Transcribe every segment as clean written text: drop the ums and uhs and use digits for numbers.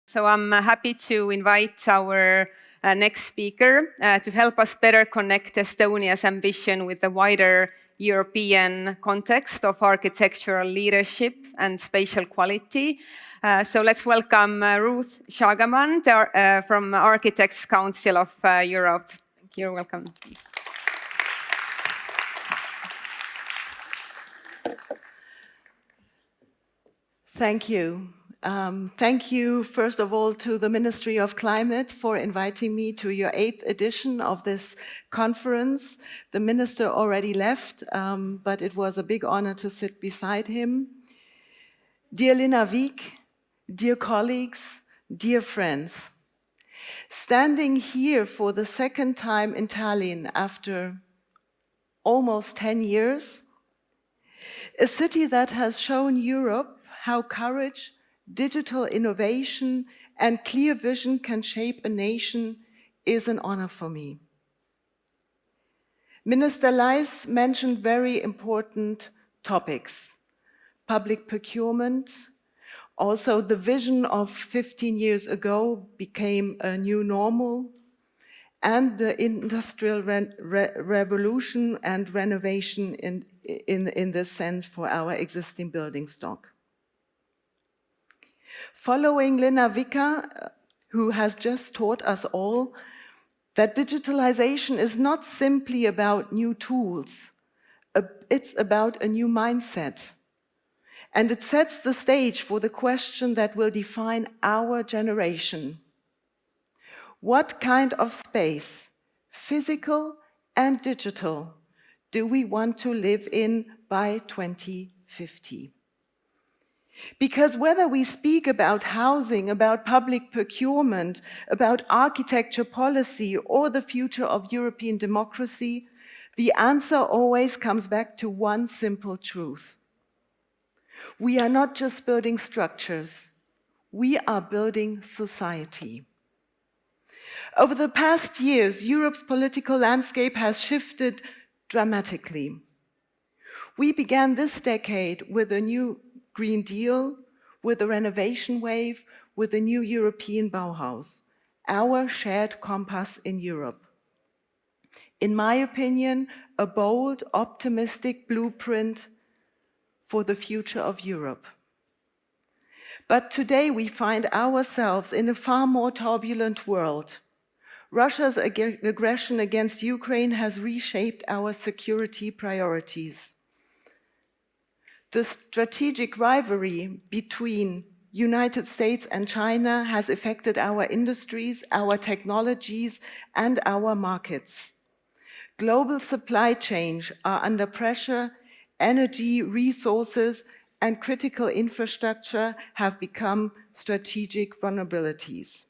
So I'm happy to invite our next speaker to help us better connect Estonia's ambition with the wider European context of architectural leadership and spatial quality. So let's welcome Ruth Schagemann from Architects Council of Europe. Thank you. You're welcome. Please. Thank you. Thank you, first of all, to the Ministry of Climate for inviting me to your 8th edition of this conference. The minister already left, but it was a big honor to sit beside him. Dear Lina Wieck, dear colleagues, dear friends, standing here for the second time in Tallinn after almost 10 years, a city that has shown Europe how courage, digital innovation, and clear vision can shape a nation is an honor for me. Minister Leis mentioned very important topics: public procurement. Also, the vision of 15 years ago became a new normal, and the industrial revolution and renovation in this sense for our existing building stock. Following Lina Wieck, who has just taught us all that digitalization is not simply about new tools, it's about a new mindset. And it sets the stage for the question that will define our generation. What kind of space, physical and digital, do we want to live in by 2050? Because whether we speak about housing, about public procurement, about architecture policy, or the future of European democracy, the answer always comes back to one simple truth. We are not just building structures, we are building society. Over the past years, Europe's political landscape has shifted dramatically. We began this decade with a new Green Deal, with a renovation wave, with a new European Bauhaus, our shared compass in Europe. In my opinion, a bold, optimistic blueprint for the future of Europe. But today we find ourselves in a far more turbulent world. Russia's aggression against Ukraine has reshaped our security priorities. The strategic rivalry between United States and China has affected our industries, our technologies, and our markets. Global supply chains are under pressure. Energy, resources, and critical infrastructure have become strategic vulnerabilities.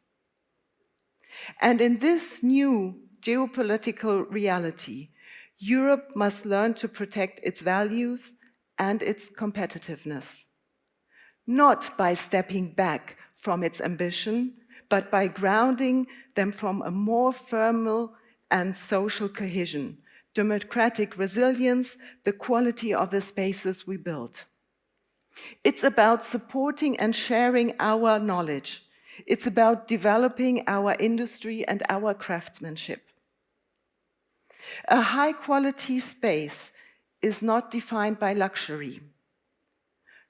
And in this new geopolitical reality, Europe must learn to protect its values and its competitiveness, not by stepping back from its ambition, but by grounding them from a more firm and social cohesion, democratic resilience, the quality of the spaces we build. It's about supporting and sharing our knowledge. It's about developing our industry and our craftsmanship. A high-quality space is not defined by luxury,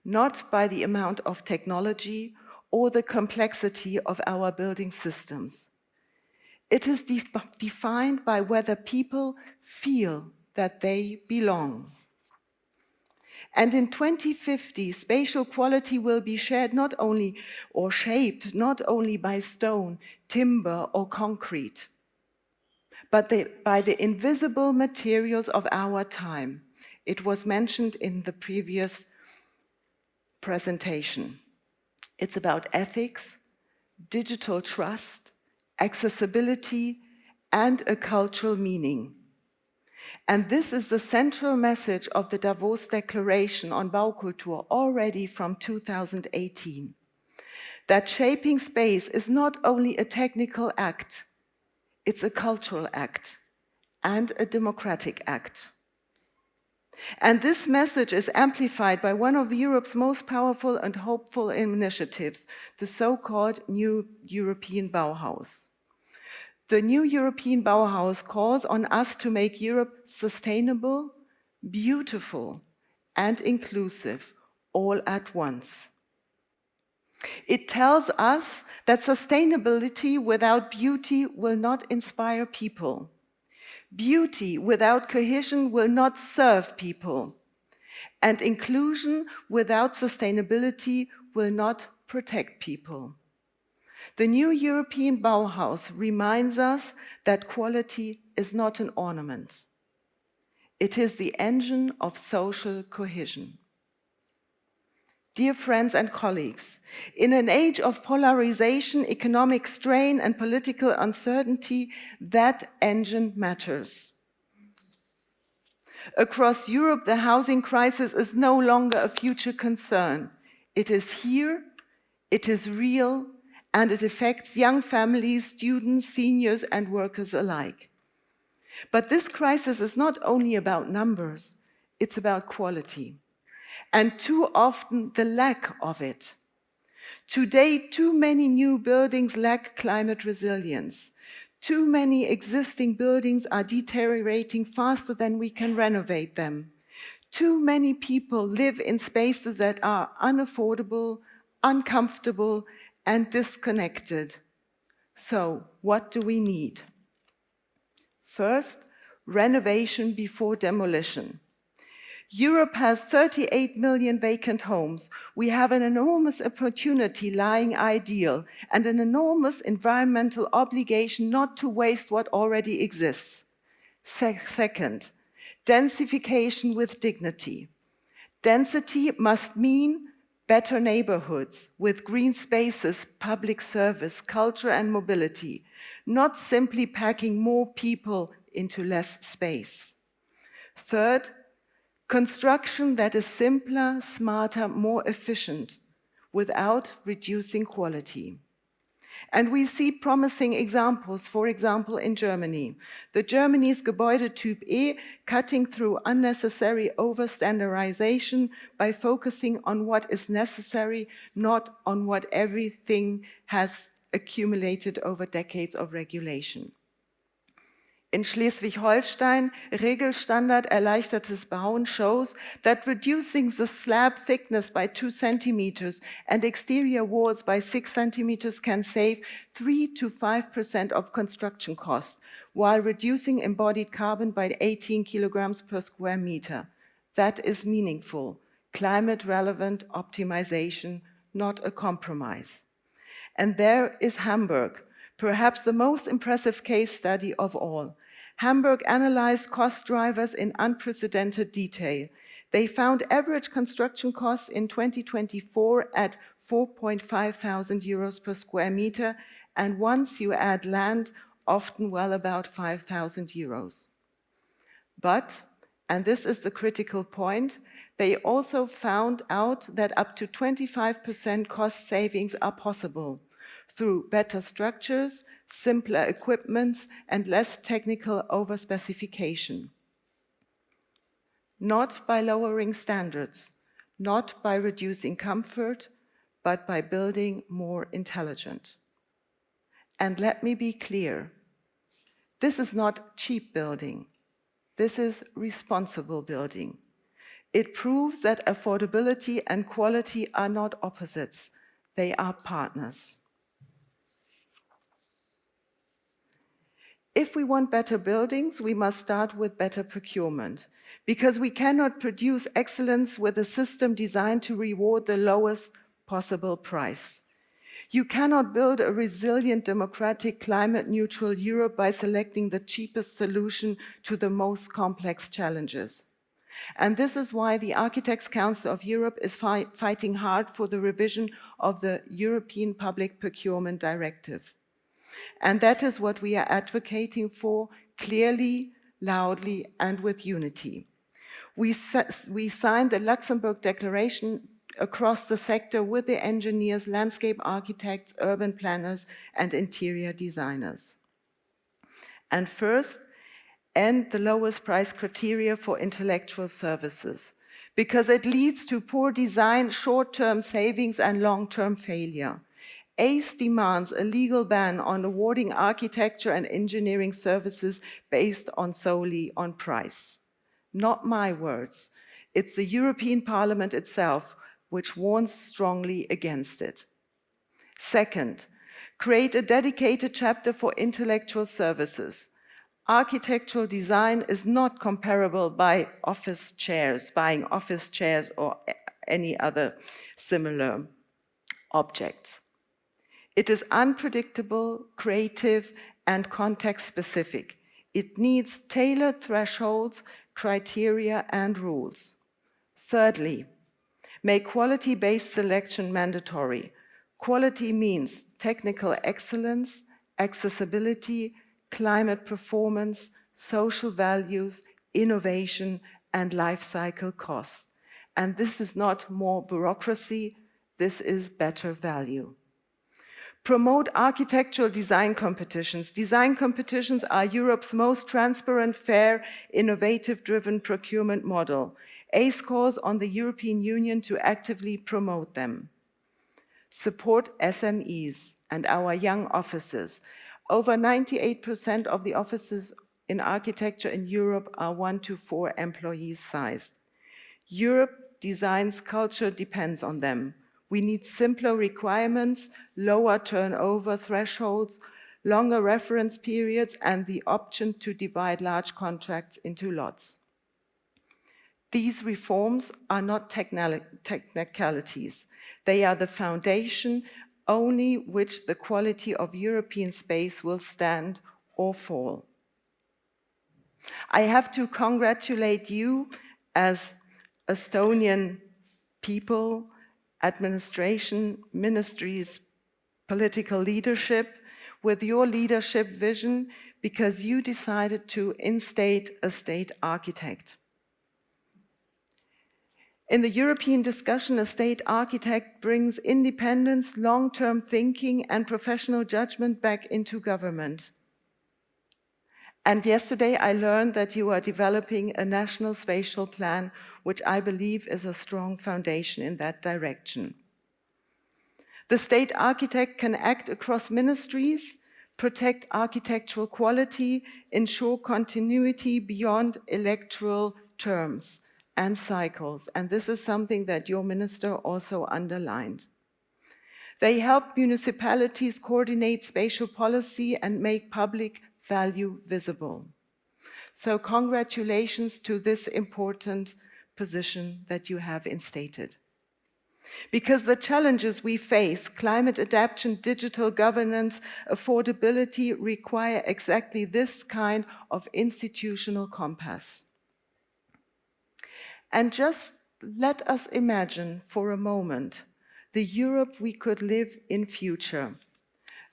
not by the amount of technology or the complexity of our building systems. It is defined by whether people feel that they belong. And in 2050, spatial quality will be shared not only or shaped not only by stone, timber, or concrete, but by the invisible materials of our time. It was mentioned in the previous presentation. It's about ethics, digital trust, accessibility, and a cultural meaning. And this is the central message of the Davos Declaration on Baukultur already from 2018. That shaping space is not only a technical act, it's a cultural act and a democratic act. And this message is amplified by one of Europe's most powerful and hopeful initiatives, the so-called New European Bauhaus. The New European Bauhaus calls on us to make Europe sustainable, beautiful, and inclusive all at once. It tells us that sustainability without beauty will not inspire people. Beauty without cohesion will not serve people. And inclusion without sustainability will not protect people. The New European Bauhaus reminds us that quality is not an ornament. It is the engine of social cohesion. Dear friends and colleagues, in an age of polarization, economic strain, and political uncertainty, that engine matters. Across Europe, the housing crisis is no longer a future concern. It is here, it is real, and it affects young families, students, seniors, and workers alike. But this crisis is not only about numbers, it's about quality. And too often the lack of it. Today, too many new buildings lack climate resilience. Too many existing buildings are deteriorating faster than we can renovate them. Too many people live in spaces that are unaffordable, uncomfortable, and disconnected. So, what do we need? First, renovation before demolition. Europe has 38 million vacant homes. We have an enormous opportunity lying ideal and an enormous environmental obligation not to waste what already exists. Second, densification with dignity. Density must mean better neighborhoods with green spaces, public service, culture, and mobility, not simply packing more people into less space. Third, construction that is simpler, smarter, more efficient, without reducing quality. And we see promising examples, for example, in Germany. The Germany's Gebäudetyp E cutting through unnecessary overstandardization by focusing on what is necessary, not on what everything has accumulated over decades of regulation. In Schleswig-Holstein, Regelstandard erleichtertes Bauen shows that reducing the slab thickness by 2 centimeters and exterior walls by 6 centimeters can save 3 to 5% of construction costs, while reducing embodied carbon by 18 kilograms per square meter. That is meaningful, climate-relevant optimization, not a compromise. And there is Hamburg, perhaps the most impressive case study of all. Hamburg analyzed cost drivers in unprecedented detail. They found average construction costs in 2024 at 4.5 thousand euros per square meter, and once you add land, often well about 5,000 euros. But, and this is the critical point, they also found out that up to 25% cost savings are possible through better structures, simpler equipments, and less technical overspecification. Not by lowering standards, not by reducing comfort, but by building more intelligent. And let me be clear, this is not cheap building. This is responsible building. It proves that affordability and quality are not opposites, they are partners. If we want better buildings, we must start with better procurement, because we cannot produce excellence with a system designed to reward the lowest possible price. You cannot build a resilient, democratic, climate-neutral Europe by selecting the cheapest solution to the most complex challenges. And this is why the Architects' Council of Europe is fighting hard for the revision of the European Public Procurement Directive. And that is what we are advocating for clearly, loudly, and with unity. We signed the Luxembourg Declaration across the sector with the engineers, landscape architects, urban planners, and interior designers. And first, and the lowest price criteria for intellectual services, because it leads to poor design, short-term savings, and long-term failure. ACE demands a legal ban on awarding architecture and engineering services based solely on price. Not my words. It's the European Parliament itself which warns strongly against it. Second, create a dedicated chapter for intellectual services. Architectural design is not comparable by buying office chairs or any other similar objects. It is unpredictable, creative, and context-specific. It needs tailored thresholds, criteria, and rules. Thirdly, make quality-based selection mandatory. Quality means technical excellence, accessibility, climate performance, social values, innovation, and life cycle costs. And this is not more bureaucracy, this is better value. Promote architectural design competitions. Design competitions are Europe's most transparent, fair, innovative-driven procurement model. ACE calls on the European Union to actively promote them. Support SMEs and our young offices. Over 98% of the offices in architecture in Europe are 1 to 4 employees sized. Europe design's culture depends on them. We need simpler requirements, lower turnover thresholds, longer reference periods, and the option to divide large contracts into lots. These reforms are not technicalities. They are the foundation only which the quality of European space will stand or fall. I have to congratulate you as Estonian people, administration, ministries, political leadership, with your leadership vision, because you decided to instate a state architect. In the European discussion, a state architect brings independence, long-term thinking, and professional judgment back into government. And yesterday I learned that you are developing a national spatial plan, which I believe is a strong foundation in that direction. The state architect can act across ministries, protect architectural quality, ensure continuity beyond electoral terms and cycles. And this is something that your minister also underlined. They help municipalities coordinate spatial policy and make public value visible. So congratulations to this important position that you have instated. Because the challenges we face, climate adaptation, digital governance, affordability, require exactly this kind of institutional compass. And just let us imagine for a moment the Europe we could live in future.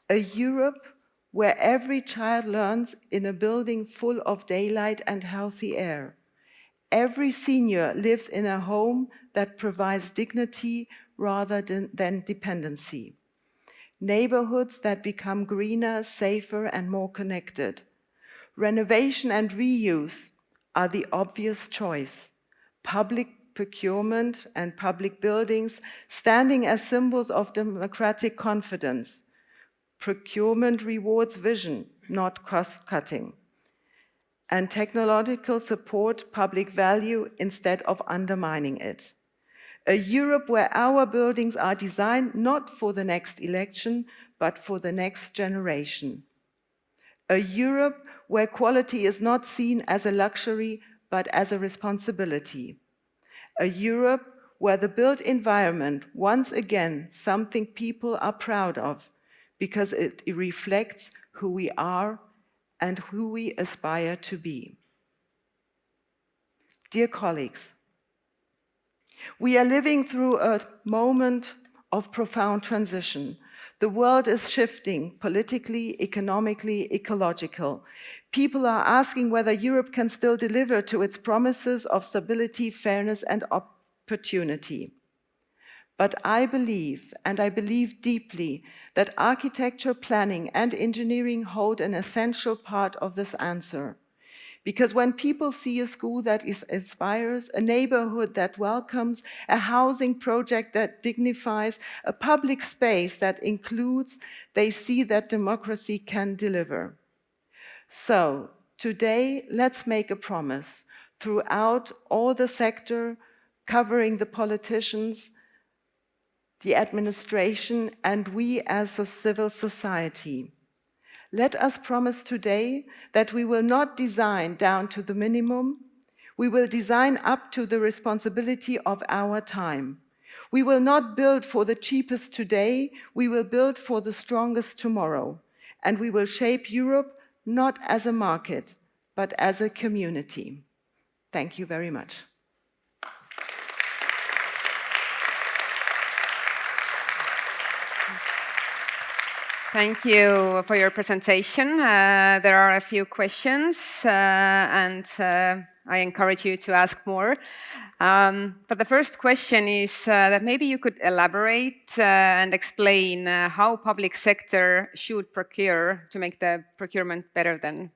A Europe where every child learns in a building full of daylight and healthy air. Every senior lives in a home that provides dignity rather than dependency. Neighborhoods that become greener, safer, and more connected. Renovation and reuse are the obvious choice. Public procurement and public buildings standing as symbols of democratic confidence. Procurement rewards vision, not cost-cutting. And technological support public value instead of undermining it. A Europe where our buildings are designed not for the next election, but for the next generation. A Europe where quality is not seen as a luxury, but as a responsibility. A Europe where the built environment, once again, something people are proud of, because it reflects who we are and who we aspire to be. Dear colleagues, we are living through a moment of profound transition. The world is shifting politically, economically, ecological. People are asking whether Europe can still deliver to its promises of stability, fairness, and opportunity. But I believe, and I believe deeply, that architecture, planning, and engineering hold an essential part of this answer. Because when people see a school that inspires, a neighborhood that welcomes, a housing project that dignifies, a public space that includes, they see that democracy can deliver. So today, let's make a promise throughout all the sector, covering the politicians, the administration, and we as a civil society. Let us promise today that we will not design down to the minimum. We will design up to the responsibility of our time. We will not build for the cheapest today. We will build for the strongest tomorrow. And we will shape Europe not as a market, but as a community. Thank you very much. Thank you for your presentation. There are a few questions, and I encourage you to ask more. But the first question is that maybe you could elaborate and explain how public sector should procure to make the procurement better than.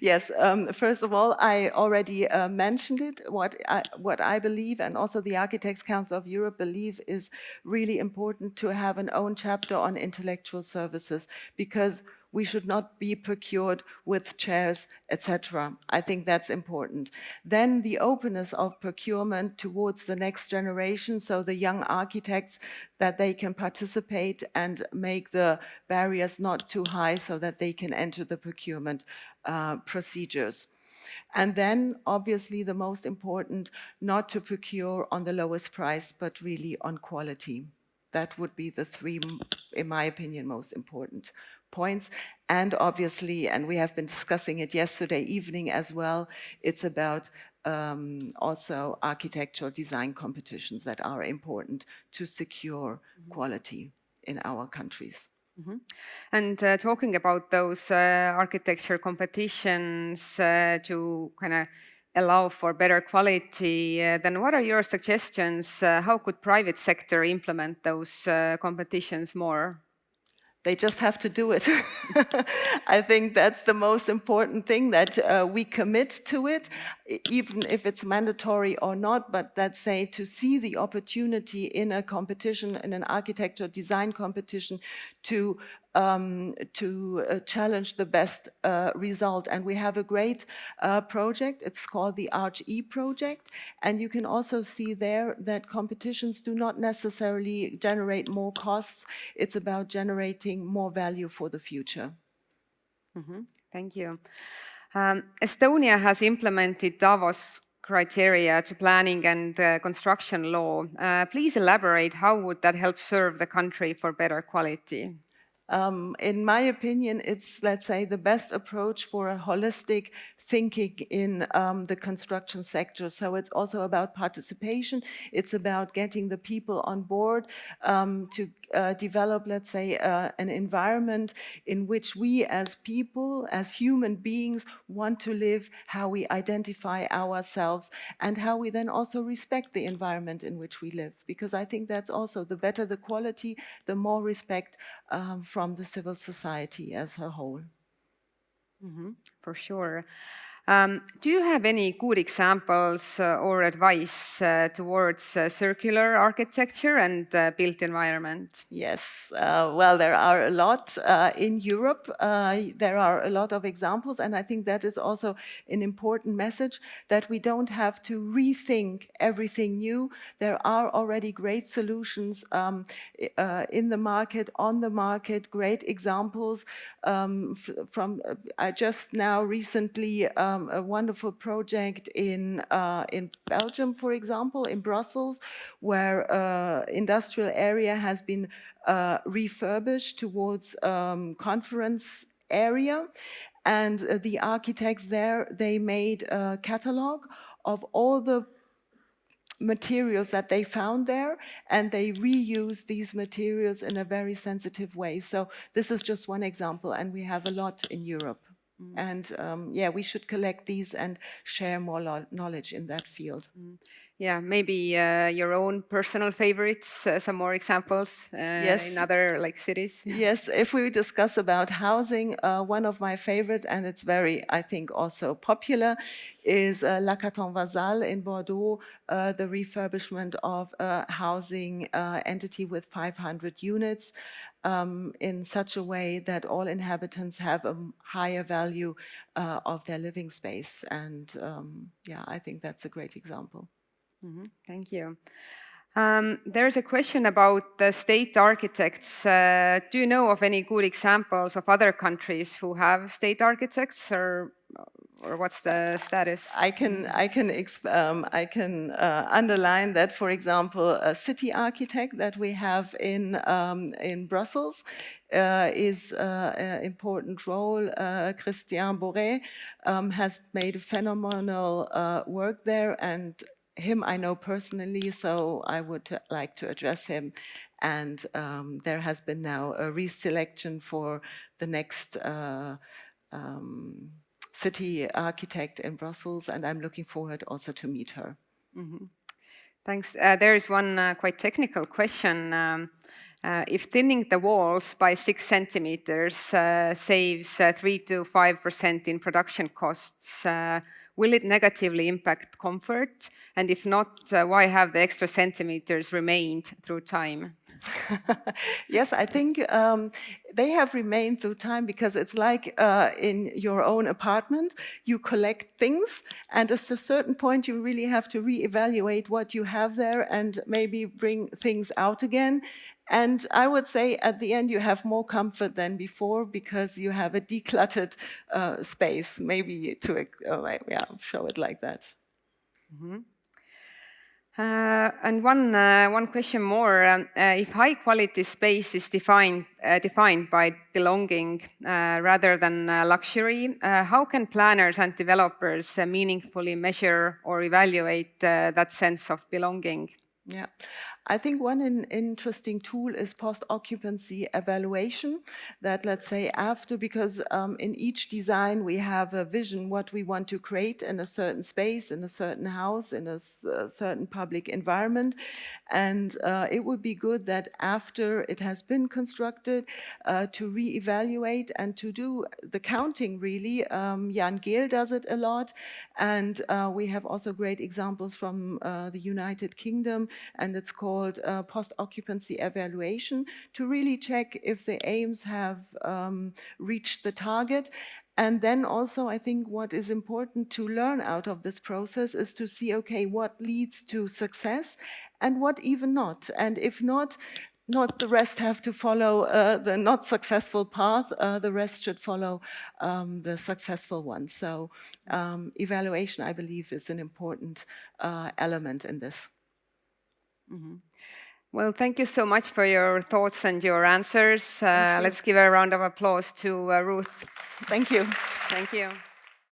Yes, first of all, I already mentioned it. What I believe, and also the Architects Council of Europe believe, is really important to have an own chapter on intellectual services, because we should not be procured with chairs, etc. I think that's important. Then the openness of procurement towards the next generation, so the young architects, that they can participate and make the barriers not too high so that they can enter the procurement procedures. And then, obviously, the most important, not to procure on the lowest price, but really on quality. That would be the three, in my opinion, most important points. And obviously, and we have been discussing it yesterday evening as well, it's about also architectural design competitions that are important to secure quality in our countries. Mm-hmm. And talking about those architecture competitions to kind of allow for better quality, then what are your suggestions? How could private sector implement those competitions more? They just have to do it. I think that's the most important thing, that we commit to it, even if it's mandatory or not, but let's say to see the opportunity in a competition, in an architectural design competition, to challenge the best result. And we have a great project. It's called the ArchE project. And you can also see there that competitions do not necessarily generate more costs. It's about generating more value for the future. Mm-hmm. Thank you. Estonia has implemented Davos criteria to planning and construction law. Please elaborate, how would that help serve the country for better quality? In my opinion, it's, let's say, the best approach for a holistic thinking in the construction sector. So it's also about participation. It's about getting the people on board to develop, let's say, an environment in which we as people, as human beings, want to live, how we identify ourselves, and how we then also respect the environment in which we live. Because I think that's also, the better the quality, the more respect from the civil society as a whole. Mm-hmm, for sure. Do you have any good examples or advice towards circular architecture and built environment? Yes, well, there are a lot in Europe. There are a lot of examples, and I think that is also an important message, that we don't have to rethink everything new. There are already great solutions in the market, on the market, great examples from, I just now recently a wonderful project in Belgium, for example, in Brussels, where industrial area has been refurbished towards conference area. And the architects there, they made a catalog of all the materials that they found there, and they reuse these materials in a very sensitive way. So this is just one example, and we have a lot in Europe. And yeah, we should collect these and share more knowledge in that field. Yeah, maybe your own personal favorites, some more examples Yes. in other like cities. Yes, if we discuss about housing, one of my favorite, and it's very, I think, also popular, is La Caton-Vasal in Bordeaux, the refurbishment of a housing entity with 500 units in such a way that all inhabitants have a higher value of their living space. And yeah, I think that's a great example. Thank you. There's a question about the state architects. Do you know of any good examples of other countries who have state architects, or what's the status? I can underline that, for example, a city architect that we have in Brussels is an important role. Christian Boré has made a phenomenal work there, and him I know personally, so I would like to address him. And there has been now a reselection for the next city architect in Brussels, and I'm looking forward also to meet her. Thanks. There is one quite technical question. If thinning the walls by 6 centimeters saves 3 to 5% in production costs, will it negatively impact comfort? And if not, why have the extra centimeters remained through time? Yes, I think they have remained through time because it's like in your own apartment, you collect things, and at a certain point you really have to reevaluate what you have there and maybe bring things out again. And I would say at the end you have more comfort than before because you have a decluttered space, maybe to show it like that. And one question more. If high quality space is defined by belonging rather than luxury, how can planners and developers meaningfully measure or evaluate that sense of belonging? Yeah, I think one interesting tool is post-occupancy evaluation that, let's say, after, because in each design we have a vision what we want to create in a certain space, in a certain house, in a certain public environment. And it would be good that after it has been constructed to re-evaluate and to do the counting really. Jan Gehl does it a lot. And we have also great examples from the United Kingdom, and it's called post-occupancy evaluation to really check if the aims have reached the target. And then also, I think what is important to learn out of this process is to see, okay, what leads to success and what even not. And if not the rest have to follow the not successful path, the rest should follow the successful one. So evaluation, I believe, is an important element in this. Well, thank you so much for your thoughts and your answers. Let's give a round of applause to Ruth. Thank you. Thank you.